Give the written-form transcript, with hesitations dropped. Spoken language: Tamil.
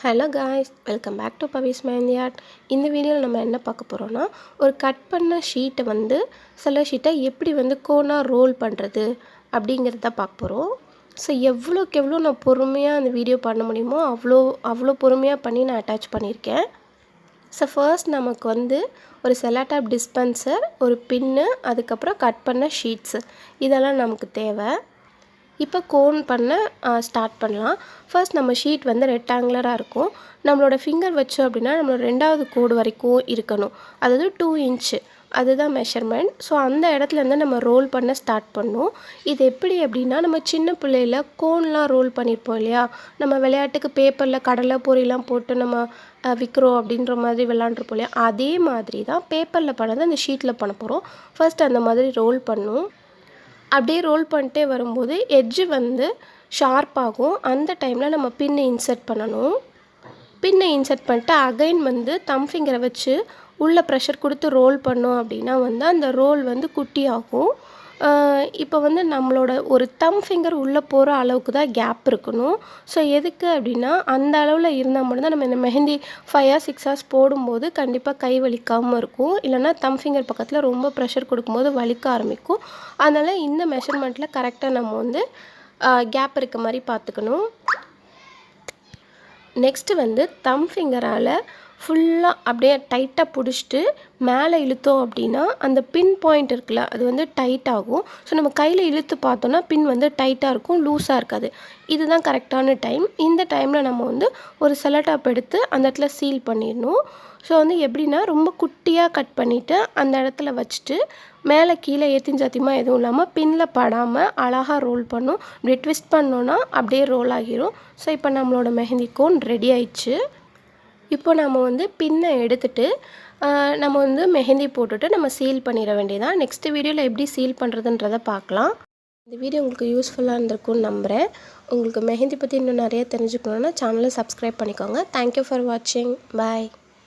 Hello guys, welcome back to Pavi's mehndi art. இந்த வீடியோவில் நம்ம என்ன பார்க்க போகிறோன்னா, ஒரு கட் பண்ண ஷீட்டை சில ஷீட்டை எப்படி கோனாக ரோல் பண்ணுறது அப்படிங்கிறத பார்க்க போகிறோம். ஸோ எவ்வளோக்கு எவ்வளோ நான் பொறுமையாக அந்த வீடியோ பண்ண முடியுமோ அவ்வளோ பொறுமையாக பண்ணி நான் அட்டாச் பண்ணியிருக்கேன். ஸோ ஃபர்ஸ்ட் நமக்கு ஒரு செலோடேப் டிஸ்பென்சர், ஒரு பின்னு, அதுக்கப்புறம் கட் பண்ண ஷீட்ஸு இதெல்லாம் நமக்கு தேவை. இப்போ கோன் பண்ண ஸ்டார்ட் பண்ணலாம். ஃபர்ஸ்ட் நம்ம ஷீட் ரெக்டாங்குலராக இருக்கும். நம்மளோட ஃபிங்கர் வச்சோம் அப்படின்னா நம்மளோட 2வது கோடு வரைக்கும் இருக்கணும். அதாவது 2 இன்ச்சு அதுதான் மெஷர்மெண்ட். ஸோ அந்த இடத்துலேருந்து நம்ம ரோல் பண்ண ஸ்டார்ட் பண்ணணும். இது எப்படி அப்படின்னா, நம்ம சின்ன பிள்ளையில் கோன்லாம் ரோல் பண்ணியிருப்போம் இல்லையா, நம்ம விளையாட்டுக்கு பேப்பரில் கடலை பொரியெலாம் போட்டு நம்ம விற்கிறோம் அப்படின்ற மாதிரி விளாண்டுருப்போம் இல்லையா, அதே மாதிரி தான் பேப்பரில் பண்ணது அந்த ஷீட்டில் பண்ண போகிறோம். ஃபர்ஸ்ட் அந்த மாதிரி ரோல் பண்ணணும். அப்படியே ரோல் பண்ணிட்டே வரும்போது எட்ஜு ஷார்ப்பாகும். அந்த டைமில் நம்ம பின்னை இன்சர்ட் பண்ணணும். பின்னை இன்சர்ட் பண்ணிட்டு அகைன் தம் ஃபிங்கரை வச்சு உள்ளே ப்ரெஷர் கொடுத்து ரோல் பண்ணோம் அப்படின்னா அந்த ரோல் குட்டியாகும். இப்போ நம்மளோட ஒரு தம் ஃபிங்கர் உள்ளே போகிற அளவுக்கு தான் கேப் இருக்கணும். ஸோ எதுக்கு அப்படின்னா, அந்த அளவில் இருந்தால் மட்டும்தான் நம்ம இந்த மெஹந்தி 5 or 6 hours போடும்போது கண்டிப்பாக கை வலிக்காமல் இருக்கும். இல்லைனா தம் ஃபிங்கர் பக்கத்தில் ரொம்ப ப்ரெஷர் கொடுக்கும்போது வலிக்க ஆரம்பிக்கும். அதனால் இந்த மெஷர்மெண்ட்டில் கரெக்டாக நம்ம கேப் இருக்க மாதிரி பார்த்துக்கணும். நெக்ஸ்ட்டு தம் ஃபிங்கரால் ஃபுல்லாக அப்படியே டைட்டாக பிடிச்சிட்டு மேலே இழுத்தோம் அப்படின்னா அந்த பின் பாயிண்ட் இருக்குல்ல, அது டைட் ஆகும். ஸோ நம்ம கையில் இழுத்து பார்த்தோன்னா பின் டைட்டாக இருக்கும், லூஸாக இருக்காது. இதுதான் கரெக்டான டைம். இந்த டைமில் நம்ம ஒரு செலோடேப் எடுத்து அந்த இடத்துல சீல் பண்ணிடணும். ஸோ எப்படின்னா, ரொம்ப குட்டியாக கட் பண்ணிவிட்டு அந்த இடத்துல வச்சுட்டு மேலே கீழே ஏற்றின் சத்தியமாக எதுவும் இல்லாமல் பின்னில் படாமல் அழகாக ரோல் பண்ணும். இப்படி ட்விஸ்ட் பண்ணோன்னா அப்படியே ரோல் ஆகிரும். ஸோ இப்போ நம்மளோட மெஹந்தி கோன் ரெடி ஆயிடுச்சு. இப்போ நம்ம பின்னை எடுத்துகிட்டு நம்ம மெஹந்தி போட்டுட்டு நம்ம சீல் பண்ணிட வேண்டியதான். நெக்ஸ்ட் வீடியோவில் எப்படி சீல் பண்ணுறதுன்றதை பார்க்கலாம். இந்த வீடியோ உங்களுக்கு யூஸ்ஃபுல்லாக இருந்திருக்கும்னு நம்புகிறேன். உங்களுக்கு மெஹந்தி பற்றி இன்னும் நிறைய தெரிஞ்சுக்கணுன்னா சேனலை சப்ஸ்கிரைப் பண்ணிக்கோங்க. தேங்க்யூ ஃபார் வாட்சிங். பாய்.